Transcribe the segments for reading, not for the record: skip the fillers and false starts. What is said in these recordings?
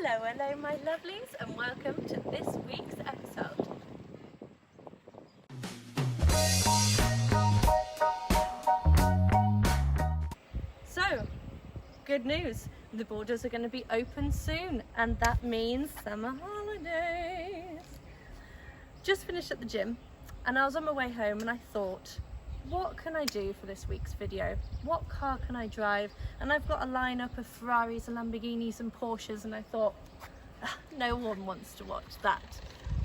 Hello my lovelies, and welcome to this week's episode. So, good news, the borders are going to be open soon, and that means summer holidays. Just finished at the gym, and I was on my way home and I thought, what can I do for this week's video? What car can I drive? And I've got a lineup of Ferraris and Lamborghinis and Porsches, and I thought, no one wants to watch that.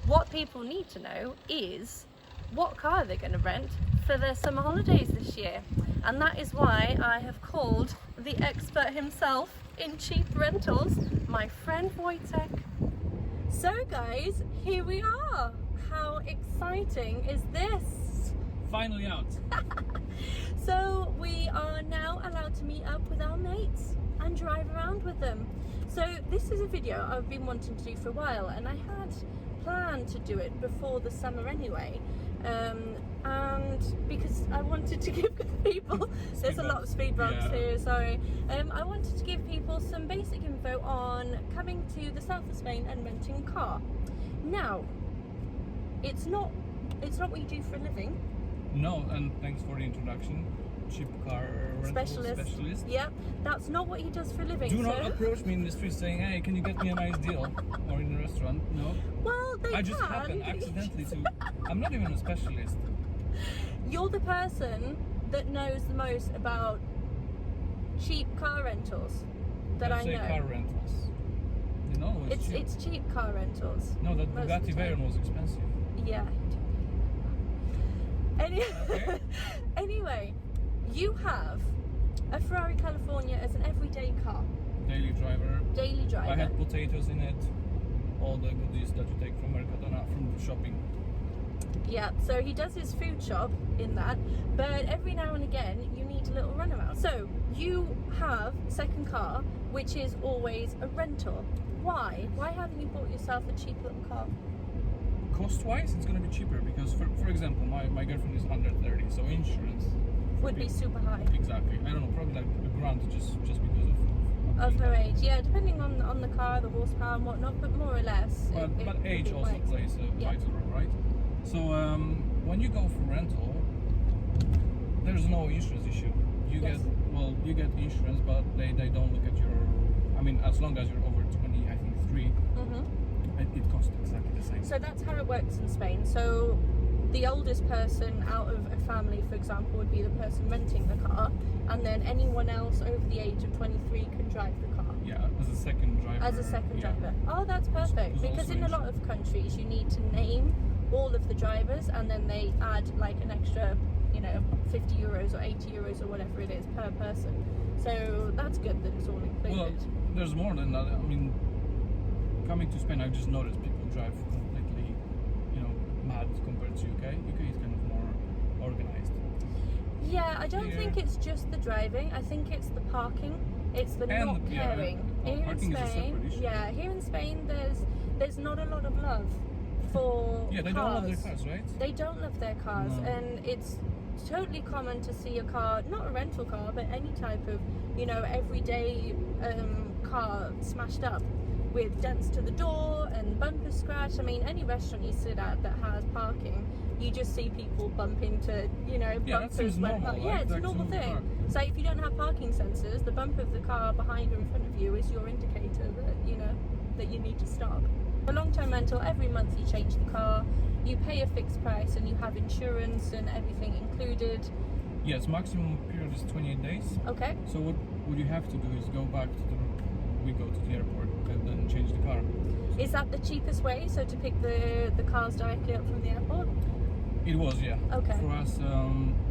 What people need to know is what car they're going to rent for their summer holidays this year. And that is why I have called the expert himself in cheap rentals, my friend Wojtek. So guys, here we are. How exciting is this? Finally out. So we are now allowed to meet up with our mates and drive around with them. So this is a video I've been wanting to do for a while, and I had planned to do it before the summer anyway, and because I wanted to give people there's a lot of speed bumps here, sorry. I wanted to give people some basic info on coming to the south of Spain and renting a car. Now, it's not what you do for a living. No, and thanks for the introduction. Cheap car rental specialist. Yeah, that's not what he does for a living. Do not approach me in the street saying, hey, can you get me a nice deal? Or in a restaurant. No. Well, I just happened accidentally to... I'm not even a specialist. You're the person that knows the most about cheap car rentals that I know. Car rentals. You know, it's cheap car rentals. No, that Bugatti Veyron was expensive. Yeah. Anyway, you have a Ferrari California as an everyday car. Daily driver. I had potatoes in it. All the goodies that you take from Mercadona, from the shopping. Yeah, so he does his food shop in that, but every now and again you need a little runaround. So you have a second car, which is always a rental. Why? Why haven't you bought yourself a cheap little car? Cost-wise, it's going to be cheaper because, for example, my girlfriend is under 30, so insurance would be super high. Exactly. I don't know, probably like $1,000 just because of her age. Yeah, depending on the car, the horsepower and whatnot, but more or less. But age also plays a vital role, right? So when you go for rental, there's no insurance issue. You get insurance, but they don't look at your. I mean, as long as you're over 20, I think 3. It costs exactly the same. So that's how it works in Spain. So the oldest person out of a family, for example, would be the person renting the car, and then anyone else over the age of 23 can drive the car. Yeah, as a second driver. Oh, that's perfect. Because in a lot of countries you need to name all of the drivers, and then they add like an extra, €50 or €80 or whatever it is per person. So that's good that it's all included. Well, there's more than that. I mean, coming to Spain, I've just noticed people drive completely, mad compared to UK. UK is kind of more organized. Yeah, I don't think it's just the driving. I think it's the parking. It's the not caring. Here in Spain, here in Spain, there's not a lot of love for they cars. don't love their cars, right? They don't love their cars, and it's totally common to see a car, not a rental car, but any type of, everyday car smashed up, with dents to the door and bumper scratch. I mean, any restaurant you sit at that has parking, you just see people bump into, bumpers. It's a normal thing. So if you don't have parking sensors, the bump of the car behind or in front of you is your indicator that, that you need to stop. For long-term rental, every month you change the car, you pay a fixed price, and you have insurance and everything included. Yes, maximum period is 28 days. Okay. So what you have to do is go to the airport and then change the car. Is that the cheapest way? So to pick the cars directly up from the airport? It was, yeah. Okay. For us,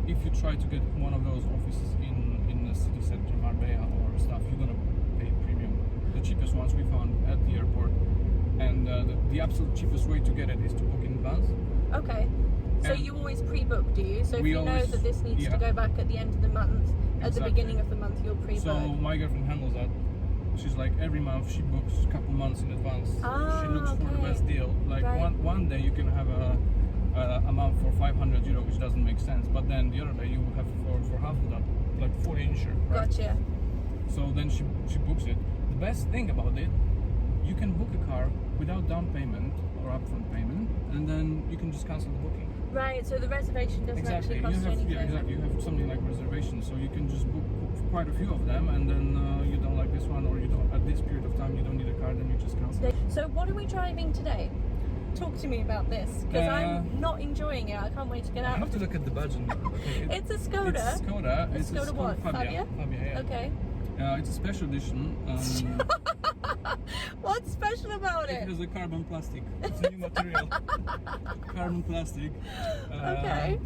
if you try to get one of those offices in the city center, Marbella or stuff, you're gonna pay premium. The cheapest ones we found at the airport, and the absolute cheapest way to get it is to book in advance. Okay. So you always pre-book, do you? So if you know that this needs to go back at the end of the month, at the beginning of the month, you'll pre-book. So my girlfriend handles that. She's like, every month she books a couple months in advance. She looks for the best deal. Like one day you can have a month for €500, which doesn't make sense. But then the other day you have for half of that, like 40 insurance. Right? Gotcha. So then she books it. The best thing about it, you can book a car without down payment or upfront payment, and then you can just cancel the booking. Right, so the reservation doesn't actually cost you anything. Yeah, exactly. You have something like reservation, so you can just book quite a few of them, and then you don't like this one, or you don't at this period of time you don't need a car, then you just cancel. So what are we driving today? Talk to me about this, because I'm not enjoying it. I can't wait to get I out. have to look at the badge. It's a Skoda. It's Skoda. It's Skoda what? Fabia? Fabia, yeah. Okay. It's a special edition. What's special about It it? has a carbon plastic. It's a new material. Carbon plastic. Okay.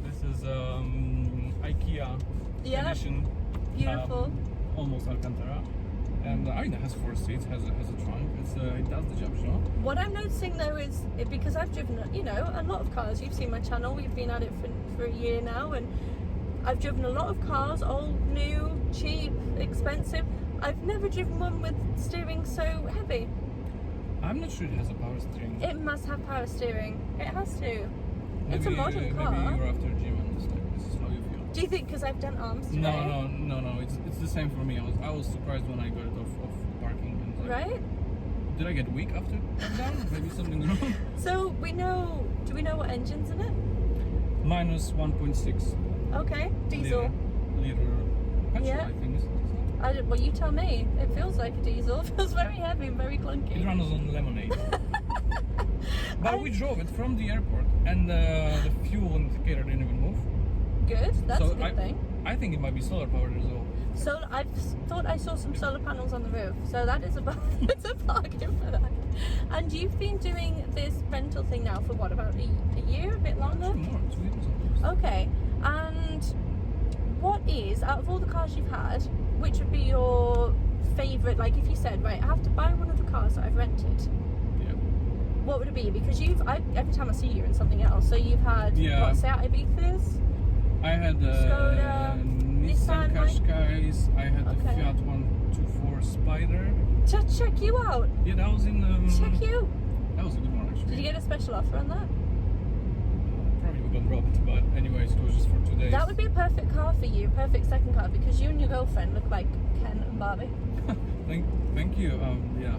This is IKEA Yeah. edition. Beautiful. Almost Alcantara. And I mean, it has 4 seats, has a trunk. It does the job, you know. What I'm noticing though is, because I've driven, a lot of cars. You've seen my channel. We've been at it for a year now, and I've driven a lot of cars, old, new, cheap, expensive. I've never driven one with steering so heavy. I'm not sure it has a power steering. It must have power steering. It has to. It's a Maybe, modern car. Maybe you're after a gym and this is how you feel. Do you think because I've done arms today? No. It's the same for me. I was surprised when I got it off parking. And like, Right? did I get weak after down? Maybe something wrong. So do we know what engine's in it? Minus 1.6 Okay, diesel. liter petrol, Yeah. I think. Is it? Well, you tell me. It feels like a diesel. It feels very heavy and very clunky. It runs on lemonade. But we drove it from the airport, and the fuel indicator didn't even move. Good. That's So a good thing. I think it might be solar powered as well. So I thought I saw some solar panels on the roof. So that is it's a bargain for that. And you've been doing this rental thing now for what, about a year, a bit longer? Actually more, 2 years almost. Okay. And what is, out of all the cars you've had, which would be your favourite? Like if you said, right, I have to buy one of the cars that I've rented. Yeah. What would it be? Because every time I see you in something else. So you've had what, Seat Ibizas? I had Skoda, Nissan Nissan, Qashqais. I had the Okay. Fiat 124 Spider. To check you out. Yeah, that was in. Check you. That was a good one actually. Did you get a special offer on that? Probably we got robbed, but anyways, it was just for 2 days. That would be a perfect car for you, perfect second car, because you and your girlfriend look like Ken and Barbie. Thank you. Yeah.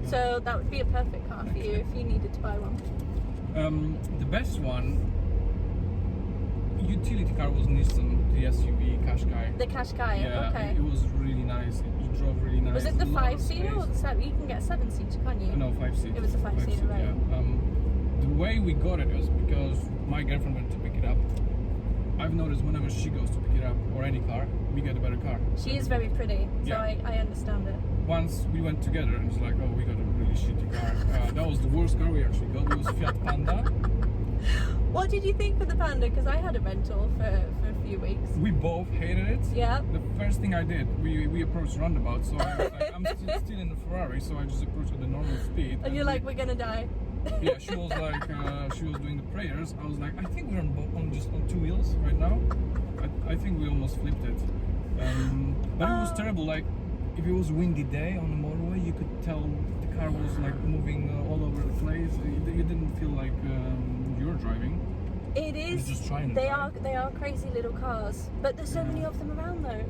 So that would be a perfect car for you if you needed to buy one. The best one, utility car, was Nissan, the SUV Qashqai. The Qashqai, Yeah, okay. it was really nice. It drove really nice. Was it the A lot of 5-seater or space. the 7? You can get 7-seater, can't you? No, 5-seater. It was a 5-seater, right. Yeah. The way we got it was because my girlfriend went to pick it up. I've noticed whenever she goes to pick it up, or any car, we get a better car. She is very pretty, so Yeah. I understand it. Once we went together, and it's like, oh, we got a really shitty car. That was the worst car we actually got. It was Fiat Panda. What did you think of the Panda? Because I had a rental for a few weeks. We both hated it. Yeah. The first thing I did, we approached roundabout, so I'm still in the Ferrari, so I just approached at the normal speed. And you're like, we're gonna die. Yeah, she was like, she was doing the prayers. I was like, I think we're just on 2 wheels right now. I think we almost flipped it. But it was terrible. Like, if it was a windy day on the motorway, you could tell the car was like moving all over the place. You didn't feel like you were driving. It is. just trying to They drive. are crazy little cars, but there's so many of them around though.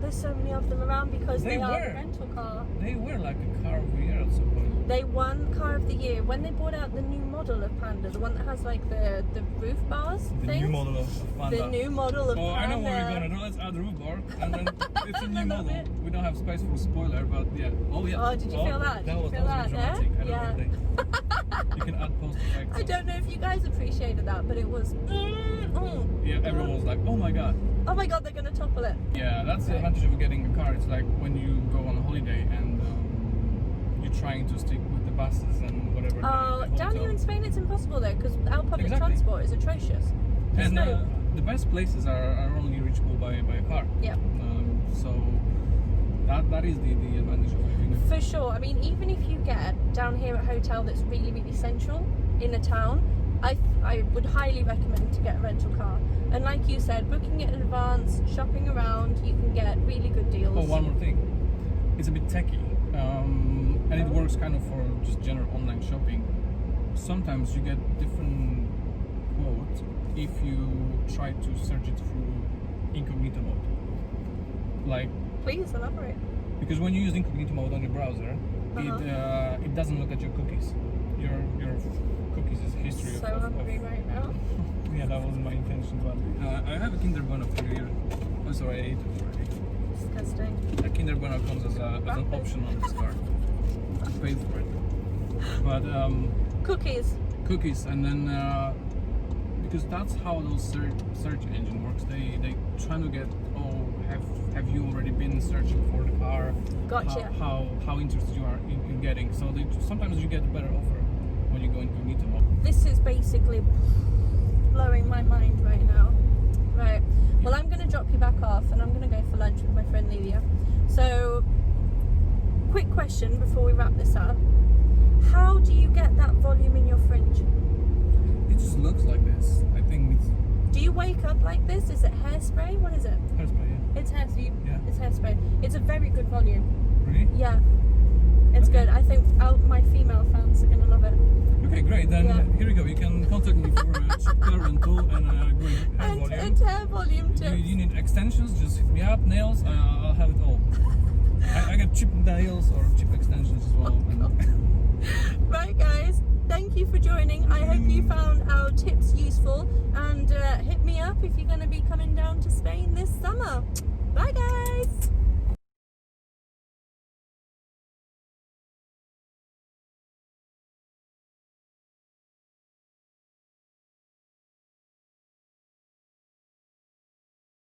There's so many of them around because They they are were. the rental car. They were like a car of the year at some point. They won car of the year when they brought out the new model of Panda, the one that has like the roof bars. The things. new model of Panda. The new model of Oh, Panda. I know what we're gonna do. Let's add the roof bar, and then it's a I new love model. it. We don't have space for a spoiler, but yeah. Oh yeah. Oh, did you feel that? Did That you was feel that was that, dramatic. yeah? I love it. You can add post effects. I don't know if you guys appreciated that, but it was. Yeah, everyone was like, oh my god. Oh my god, they're gonna topple it. Yeah, that's the advantage of getting a car. It's like when you go on a holiday and you're trying to stick with the buses and whatever. Oh, the down here hotel. in Spain it's impossible though, because our public Exactly. transport is atrocious. There's And no. the best places are only reachable by a car. Yeah. So that is the advantage of having a For sure. I mean, even if you get down here a hotel that's really, really central in a town, I would highly recommend to get a rental car. And like you said, booking it in advance, shopping around, you can get really good deals. Oh, one more thing. It's a bit techy, and it works kind of for just general online shopping. Sometimes you get different quotes if you try to search it through incognito mode. Like, Please elaborate. because when you use incognito mode on your browser, Uh-huh. it it doesn't look at your cookies. Your cookies is history So of hungry right now. yeah, that wasn't my intention, but I have a Kinder Bueno for you. Oh, sorry, I ate it already. Disgusting. A Kinder Bueno comes as an option on this car. I paid for it. But Cookies. cookies, and then because that's how those search engine works. They try to get, oh, have you already been searching for the car? Gotcha. How interested you are in getting. So sometimes you get a better offer when you go into a meeting. This is basically blowing my mind right now. Right. Well, I'm going to drop you back off and I'm going to go for lunch with my friend Lilia. So, quick question before we wrap this up. How do you get that volume in your fringe? It just looks like this. I think it's Do you wake up like this? Is it hairspray? What is it? hairspray. Yeah. It's hairspray. Yeah. It's hairspray. It's a very good volume. Really? Yeah. It's Okay. good. I think my female fans are going to love it. Okay, great. Then Yeah. here we go. You can contact me for a cheap car rental and a great hair And volume. hair volume too. You need extensions? Just hit me up. Nails? I'll have it all. I got cheap nails or cheap extensions as well. Right, guys. Thank you for joining. I hope you found our tips useful. And hit me up if you're going to be coming down to Spain this summer. Bye, guys.